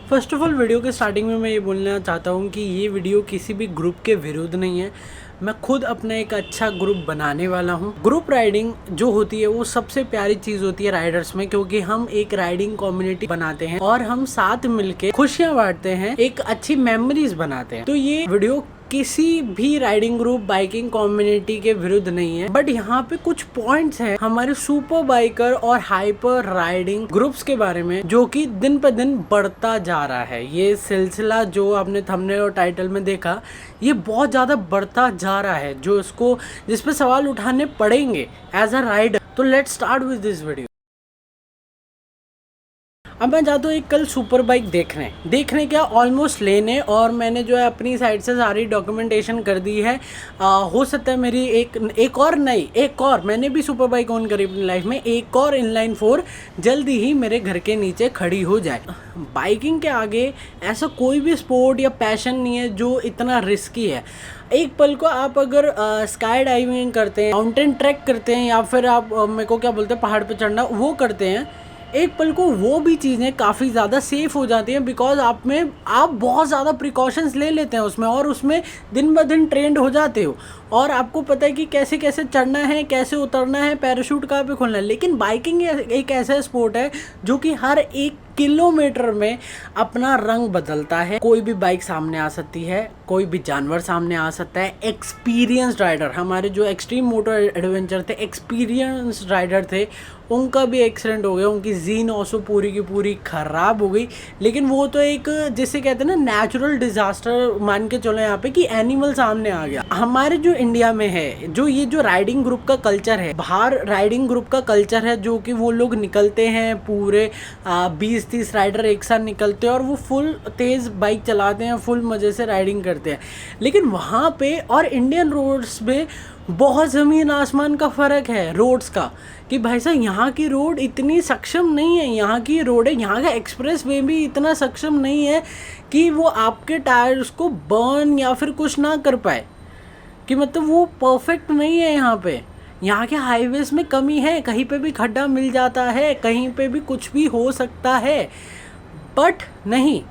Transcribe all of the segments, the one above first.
First of all video के starting में मैं ये बोलना चाहता हूँ कि ये वीडियो किसी भी ग्रुप के विरुद्ध नहीं है। मैं खुद अपना एक अच्छा ग्रुप बनाने वाला हूँ। ग्रुप राइडिंग जो होती है वो सबसे प्यारी चीज़ होती है राइडर्स में, क्योंकि हम एक राइडिंग कम्युनिटी बनाते हैं और हम साथ मिलके खुशियाँ बांटते हैं, एक अच्छी मेमोरीज बनाते हैं। तो ये वीडियो किसी भी राइडिंग ग्रुप बाइकिंग कम्युनिटी के विरुद्ध नहीं है, बट यहाँ पे कुछ पॉइंट्स हैं हमारे सुपर बाइकर और हाइपर राइडिंग ग्रुप्स के बारे में, जो कि दिन पे दिन बढ़ता जा रहा है। ये सिलसिला जो आपने थंबनेल और टाइटल में देखा, ये बहुत ज़्यादा बढ़ता जा रहा है, जो इसको जिस पे सवाल उठाने पड़ेंगे एज अ राइडर। तो let's start with this video. अब मैं जाता हूँ एक कल सुपर बाइक देखने क्या ऑलमोस्ट लेने, और मैंने जो है अपनी साइड से सारी डॉक्यूमेंटेशन कर दी है। हो सकता है मेरी एक और मैंने भी सुपर बाइक ओन करी अपनी लाइफ में, एक और इनलाइन 4 जल्दी ही मेरे घर के नीचे खड़ी हो जाए। बाइकिंग के आगे ऐसा कोई भी स्पोर्ट या पैशन नहीं है जो इतना रिस्की है। एक पल को आप अगर स्काई डाइविंग करते हैं, माउंटेन ट्रैक करते हैं, या फिर आप मेरे को क्या बोलते हैं पहाड़ पे चढ़ना, वो करते हैं, एक पल को वो भी चीज़ें काफ़ी ज़्यादा सेफ़ हो जाती हैं, बिकॉज आप बहुत ज़्यादा प्रिकॉशंस ले लेते हैं उसमें, और उसमें दिन ब दिन ट्रेंड हो जाते हो, और आपको पता है कि कैसे कैसे चढ़ना है, कैसे उतरना है, पैराशूट कहाँ पे खोलना है। लेकिन बाइकिंग एक ऐसा स्पोर्ट है जो कि हर 1 किलोमीटर में अपना रंग बदलता है। कोई भी बाइक सामने आ सकती है, कोई भी जानवर सामने आ सकता है। एक्सपीरियंस्ड राइडर, हमारे जो एक्सट्रीम मोटर एडवेंचर थे, एक्सपीरियंस्ड राइडर थे, उनका भी एक्सीडेंट हो गया, उनकी Z900 पूरी की पूरी ख़राब हो गई। लेकिन वो तो एक जिसे कहते हैं ना नेचुरल डिज़ास्टर मान के चलो यहाँ पे, कि एनिमल सामने आ गया। हमारे जो इंडिया में है ये जो राइडिंग ग्रुप का कल्चर है, बाहर राइडिंग ग्रुप का कल्चर है, जो कि वो लोग निकलते हैं पूरे 20-30 राइडर एक साथ निकलते हैं, और वो फुल तेज़ बाइक चलाते हैं, फुल मज़े से राइडिंग करते हैं। लेकिन वहाँ पे और इंडियन रोड्स में बहुत ज़मीन आसमान का फ़र्क है रोड्स का, कि भाई साहब यहाँ की रोड इतनी सक्षम नहीं है, यहाँ की रोड है, यहाँ का एक्सप्रेस वे भी इतना सक्षम नहीं है कि वो आपके टायर्स को बर्न या फिर कुछ ना कर पाए, कि मतलब वो परफेक्ट नहीं है। यहाँ के हाईवेज में कमी है, कहीं पे भी खड्डा मिल जाता है, कहीं पे भी कुछ भी हो सकता है। बट नहीं,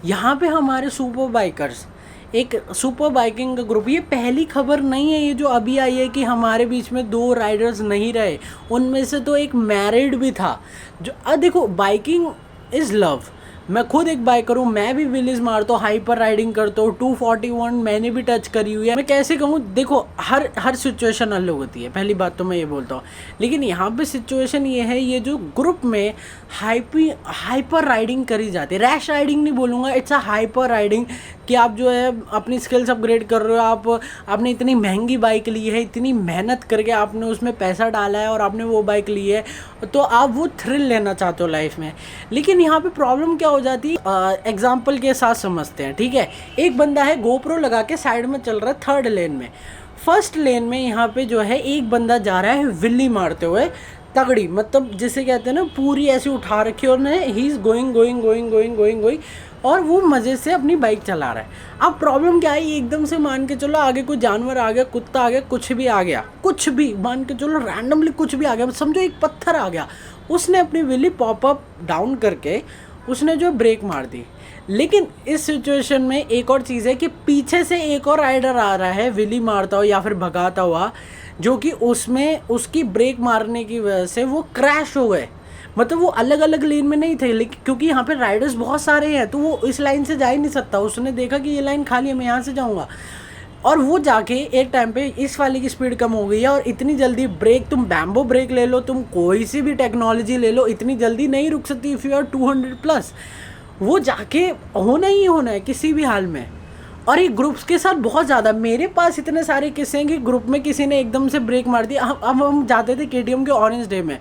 यहाँ पे हमारे सुपर बाइकर्स, एक सुपर बाइकिंग का ग्रुप, ये पहली खबर नहीं है ये जो अभी आई है कि हमारे बीच में 2 राइडर्स नहीं रहे, उनमें से तो एक मैरिड भी था। जो देखो, बाइकिंग इज़ लव। मैं खुद एक बाइकर हूँ, मैं भी विलेज मारता हूँ, हाइपर राइडिंग करता हूँ, 241 मैंने भी टच करी हुई है। मैं कैसे कहूँ, देखो हर सिचुएशन अलग होती है, पहली बात तो मैं ये बोलता हूँ। लेकिन यहाँ पे सिचुएशन ये है, ये जो ग्रुप में हाइपर राइडिंग करी जाती है, रैश राइडिंग नहीं बोलूँगा, इट्स अ हाइपर राइडिंग, कि आप जो है अपनी स्किल्स अपग्रेड कर रहे हो, आपने इतनी महंगी बाइक ली है, इतनी मेहनत करके आपने उसमें पैसा डाला है और आपने वो बाइक ली है, तो आप वो थ्रिल लेना चाहते हो लाइफ में। लेकिन यहाँ पे प्रॉब्लम क्या हो जाती है, एग्जाम्पल के साथ समझते हैं, ठीक है। एक बंदा है गोप्रो लगा के साइड में चल रहा है 3rd लेन में। 1st लेन में यहाँ पे जो है एक बंदा जा रहा है विल्ली मारते हुए, तगड़ी, मतलब जिसे कहते हैं ना पूरी ऐसी उठा रखी, और ही इज़ गोइंग, और वो मज़े से अपनी बाइक चला रहा है। अब प्रॉब्लम क्या है, एकदम से मान के चलो आगे कोई जानवर आ गया, कुत्ता आ गया, कुछ भी मान के चलो, रैंडमली कुछ भी आ गया, समझो एक पत्थर आ गया, उसने अपनी व्हीली पॉपअप डाउन करके उसने जो ब्रेक मार दी। लेकिन इस सिचुएशन में एक और चीज़ है कि पीछे से एक और राइडर आ रहा है व्हीली मारता हुआ या फिर भगाता हुआ, जो कि उसमें उसकी ब्रेक मारने की वजह से वो क्रैश हो गए। मतलब वो अलग अलग लेन में नहीं थे, लेकिन क्योंकि यहाँ पे राइडर्स बहुत सारे हैं, तो वो इस लाइन से जा ही नहीं सकता। उसने देखा कि ये लाइन खाली है, मैं यहाँ से जाऊँगा, और वो जाके एक टाइम पे इस वाले की स्पीड कम हो गई है, और इतनी जल्दी ब्रेक, तुम बैम्बो ब्रेक ले लो, तुम कोई सी भी टेक्नोलॉजी ले लो, इतनी जल्दी नहीं रुक सकती इफ़ यू आर 200+। वो जाके होना ही होना है किसी भी हाल में। और ये ग्रुप्स के साथ बहुत ज़्यादा, मेरे पास इतने सारे किस्से हैं कि ग्रुप में किसी ने एकदम से ब्रेक मार दी। अब हम जाते थे KTM के ऑरेंज डे में,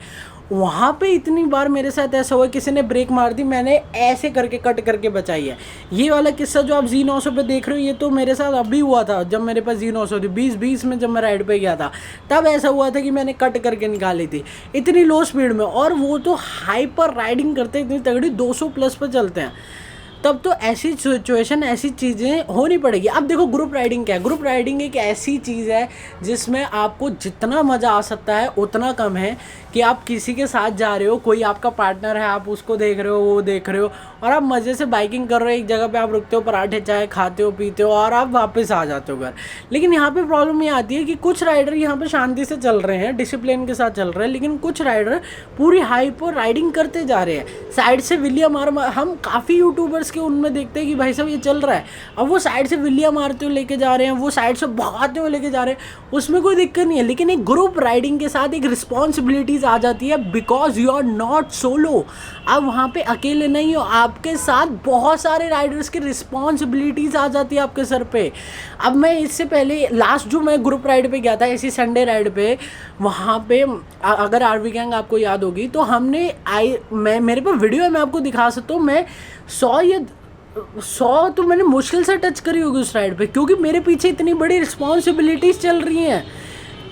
वहाँ पे इतनी बार मेरे साथ ऐसा हुआ, किसी ने ब्रेक मार दी, मैंने ऐसे करके कट करके बचाई है। ये वाला किस्सा जो आप Z900 पे देख रहे हो, ये तो मेरे साथ अभी हुआ था, जब मेरे पास Z900 थी 2020 में, जब मैं राइड पे गया था, तब ऐसा हुआ था कि मैंने कट करके निकाली थी इतनी लो स्पीड में। और वो तो हाइपर राइडिंग करते, इतनी तगड़ी 200+ पर चलते हैं। तब तो ऐसी सिचुएशन, ऐसी चीज़ें होनी पड़ेगी। अब देखो ग्रुप राइडिंग क्या है, ग्रुप राइडिंग एक ऐसी चीज़ है जिसमें आपको जितना मज़ा आ सकता है उतना कम है। कि आप किसी के साथ जा रहे हो, कोई आपका पार्टनर है, आप उसको देख रहे हो, वो देख रहे हो, और आप मज़े से बाइकिंग कर रहे हो, एक जगह पे आप रुकते हो, पराठे चाय खाते हो, पीते हो, और आप वापस आ जाते हो घर। लेकिन यहाँ पे प्रॉब्लम ये आती है कि कुछ राइडर यहाँ पे शांति से चल रहे हैं, डिसिप्लिन के साथ चल रहे हैं, लेकिन कुछ राइडर पूरी हाइपर राइडिंग करते जा रहे हैं। साइड से विलिया मार हम काफ़ी यूट्यूबर्स के उनमें देखते हैं कि भाई साहब ये चल रहा है, अब वो साइड से विलिया मारते हुए लेके जा रहे हैं, वो साइड से भगाते हुए लेके जा रहे हैं, उसमें कोई दिक्कत नहीं है। लेकिन एक ग्रुप राइडिंग के साथ एक रिस्पॉन्सिबिलिटीज़ आ जाती है, because you are not solo. आप वहाँ पे अकेले नहीं हो, आपके साथ बहुत सारे राइडर्स की रिस्पॉन्सिबिलिटीज़ आ जाती है आपके सर पे। अब मैं इससे पहले लास्ट जो मैं ग्रुप राइड पे गया था, ऐसी संडे राइड पे, वहाँ पे अगर आरवी गैंग आपको याद होगी तो हमने मैं मेरे पास वीडियो है, मैं आपको दिखा सकता हूँ, मैं 100 तो मैंने मुश्किल से टच करी होगी उस राइड पे, क्योंकि मेरे पीछे इतनी बड़ी रिस्पॉन्सिबिलिटीज़ चल रही हैं।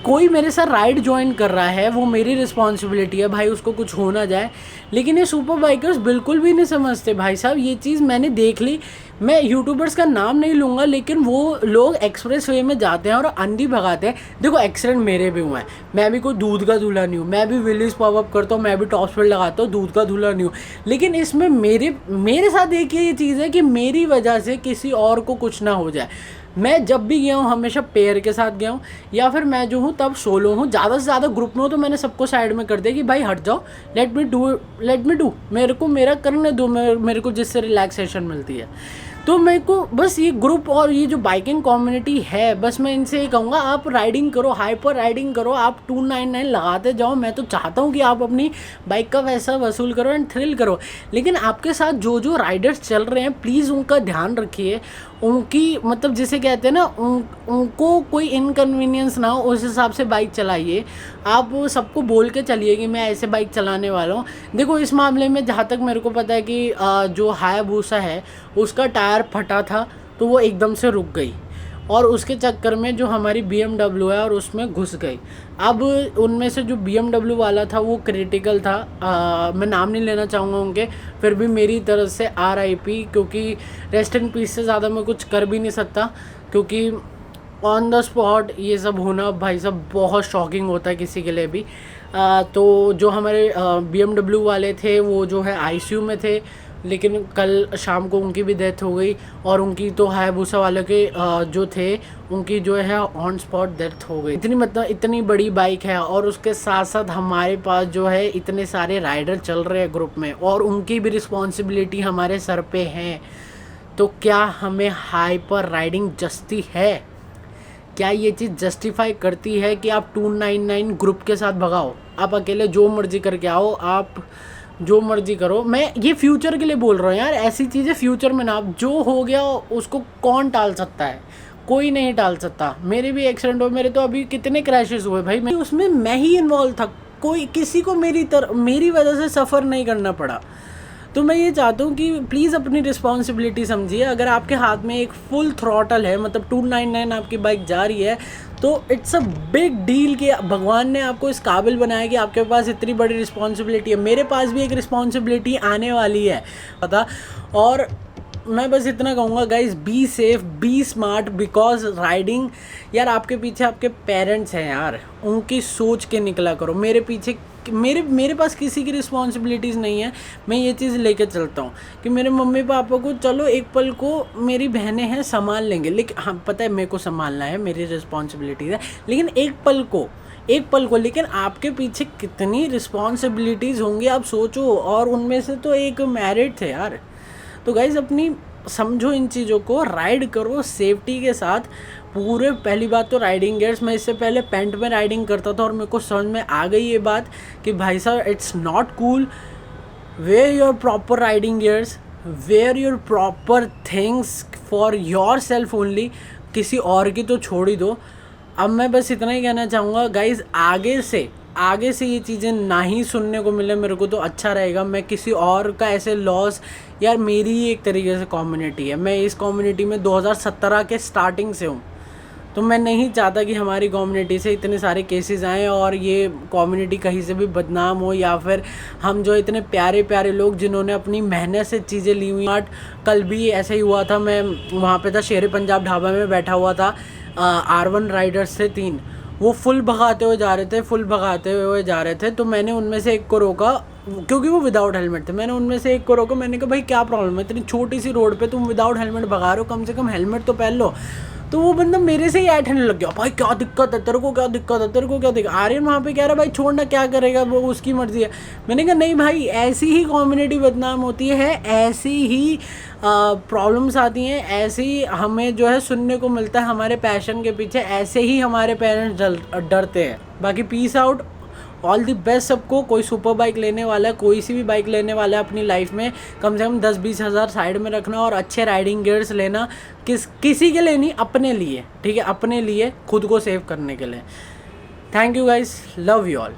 कोई मेरे साथ राइड ज्वाइन कर रहा है, वो मेरी रिस्पॉन्सिबिलिटी है भाई, उसको कुछ हो ना जाए। लेकिन ये सुपर बाइकर्स बिल्कुल भी नहीं समझते भाई साहब। ये चीज़ मैंने देख ली, मैं यूट्यूबर्स का नाम नहीं लूँगा, लेकिन वो लोग एक्सप्रेस वे में जाते हैं और अंधी भगाते हैं। देखो एक्सीडेंट मेरे भी हुआ है, मैं भी कोई दूध का दूल्हा नहीं हूँ, मैं भी विलीज पॉप अप करता हूँ, मैं भी टॉप स्पीड लगाता हूँ, दूध का दूल्हा नहीं हूँ। लेकिन इसमें मेरे साथ एक ये चीज़ है कि मेरी वजह से किसी और को कुछ ना हो जाए। मैं जब भी गया हूँ हमेशा पेयर के साथ गया हूँ, या फिर मैं जो हूँ तब सोलो हूँ। ज़्यादा से ज़्यादा ग्रुप में हो तो मैंने सबको साइड में कर दिया कि भाई हट जाओ, लेट मी डू, मेरे को मेरा करने दो, मेरे को जिससे रिलैक्सेशन मिलती है। तो मेरे को बस ये ग्रुप और ये जो बाइकिंग कम्युनिटी है, बस मैं इनसे ये कहूँगा, आप राइडिंग करो, हाइपर राइडिंग करो, आप 299 लगाते जाओ। मैं तो चाहता हूँ कि आप अपनी बाइक का पैसा वसूल करो एंड थ्रिल करो। लेकिन आपके साथ जो जो राइडर्स चल रहे हैं, प्लीज़ उनका ध्यान रखिए, उनकी मतलब जिसे कहते हैं ना, उनको कोई इनकन्वीनियंस ना हो, उस हिसाब से बाइक चलाइए। आप सबको बोल के चलिए कि मैं ऐसे बाइक चलाने वाला हूँ। देखो इस मामले में जहाँ तक मेरे को पता है कि जो हायाबुसा है उसका टायर फटा था, तो वो एकदम से रुक गई, और उसके चक्कर में जो हमारी BMW है और उसमें घुस गई। अब उनमें से जो BMW वाला था वो क्रिटिकल था, मैं नाम नहीं लेना चाहूँगा उनके, फिर भी मेरी तरफ से RIP, क्योंकि रेस्ट इन पीस से ज़्यादा मैं कुछ कर भी नहीं सकता, क्योंकि ऑन द स्पॉट ये सब होना भाई साहब बहुत शॉकिंग होता है किसी के लिए भी। तो जो हमारे BMW वाले थे वो जो है ICU में थे, लेकिन कल शाम को उनकी भी डेथ हो गई, और उनकी तो हायाबुसा वाले के जो थे उनकी जो है ऑन स्पॉट डेथ हो गई। इतनी बड़ी बाइक है, और उसके साथ साथ हमारे पास जो है इतने सारे राइडर चल रहे हैं ग्रुप में, और उनकी भी रिस्पॉन्सिबिलिटी हमारे सर पे है। तो क्या हमें हाइपर राइडिंग जस्ती है? क्या ये चीज़ जस्टिफाई करती है कि आप 299 ग्रुप के साथ भगाओ? आप अकेले जो मर्जी करके आओ, आप जो मर्जी करो। मैं ये फ्यूचर के लिए बोल रहा हूँ यार, ऐसी चीज़ें फ्यूचर में ना, जो हो गया उसको कौन टाल सकता है? कोई नहीं टाल सकता। मेरे भी एक्सीडेंट हुए, मेरे तो अभी कितने क्रैशेस हुए भाई, मैं ही इन्वॉल्व था, कोई किसी को मेरी वजह से सफ़र नहीं करना पड़ा। तो मैं ये चाहता हूँ कि प्लीज़ अपनी रिस्पॉन्सिबिलिटी समझिए। अगर आपके हाथ में एक फुल थ्रॉटल है, मतलब 299 आपकी बाइक जा रही है, तो इट्स अ बिग डील कि भगवान ने आपको इस काबिल बनाया कि आपके पास इतनी बड़ी रिस्पॉन्सिबिलिटी है। मेरे पास भी एक रिस्पॉन्सिबिलिटी आने वाली है पता। और मैं बस इतना कहूँगा guys, be safe, be smart, because riding यार, आपके पीछे आपके पेरेंट्स हैं यार, उनकी सोच के निकला करो। मेरे पास किसी की रिस्पॉन्सिबिलिटीज़ नहीं है। मैं ये चीज़ लेके चलता हूँ कि मेरे मम्मी पापा को चलो एक पल को मेरी बहनें हैं संभाल लेंगे, लेकिन हाँ पता है मेरे को संभालना है, मेरी रिस्पॉन्सिबिलिटीज़ है, लेकिन एक पल को लेकिन आपके पीछे कितनी रिस्पॉन्सिबिलिटीज़ होंगी आप सोचो। और उनमें से तो एक मैरिड थे यार। तो गाइज़ अपनी समझो इन चीज़ों को, राइड करो सेफ्टी के साथ पूरे। पहली बात तो राइडिंग गियर्स, मैं इससे पहले पेंट में राइडिंग करता था और मेरे को समझ में आ गई ये बात कि भाई साहब it's not cool. Wear your proper riding gears, wear your proper things for your self only, किसी और की तो छोड़ ही दो। अब मैं बस इतना ही कहना चाहूँगा गाइज़, आगे से ये चीज़ें ना ही सुनने को मिले मेरे को तो अच्छा रहेगा। मैं किसी और का ऐसे लॉस, यार मेरी ही एक तरीके से कम्युनिटी है, मैं इस कम्युनिटी में 2017 के स्टार्टिंग से हूँ, तो मैं नहीं चाहता कि हमारी कम्युनिटी से इतने सारे केसेस आएँ और ये कम्युनिटी कहीं से भी बदनाम हो, या फिर हम जो इतने प्यारे प्यारे लोग जिन्होंने अपनी मेहनत से चीज़ें ली हुई। बट कल भी ऐसे ही हुआ था, मैं वहाँ पे था, शेर पंजाब ढाबा में बैठा हुआ था, R1 राइडर्स थे 3, वो फुल भगाते हुए जा रहे थे, तो मैंने उनमें से एक को रोका क्योंकि वो विदाउट हेलमेट थे। मैंने उनमें से एक को रोका, मैंने कहा भाई क्या प्रॉब्लम है, इतनी छोटी सी रोड पे तुम विदाउट हेलमेट भगा रहे हो, कम से कम हेलमेट तो पहन लो। तो वो बंदा मेरे से ही ऐठने लग गया, भाई क्या दिक्कत है तेरे को, क्या दिक्कत है तेरे को, क्या दिक्कत। आर्यन वहाँ पे कह रहा भाई छोड़ना, क्या करेगा वो, उसकी मर्जी है। मैंने कहा नहीं भाई, ऐसी ही कम्युनिटी बदनाम होती है, ऐसी ही प्रॉब्लम्स आती हैं, ऐसे ही हमें जो है सुनने को मिलता है हमारे पैशन के पीछे, ऐसे ही हमारे पेरेंट्स डरते हैं। बाकी peace out, all the best सबको। कोई सुपर बाइक लेने वाला है, कोई सी भी बाइक लेने वाला है अपनी लाइफ में, कम से कम 10-20 हज़ार साइड में रखना और अच्छे राइडिंग गियर्स लेना। किसी के लिए नहीं, अपने लिए, ठीक है, अपने लिए, खुद को सेव करने के लिए। Thank you guys, love you all.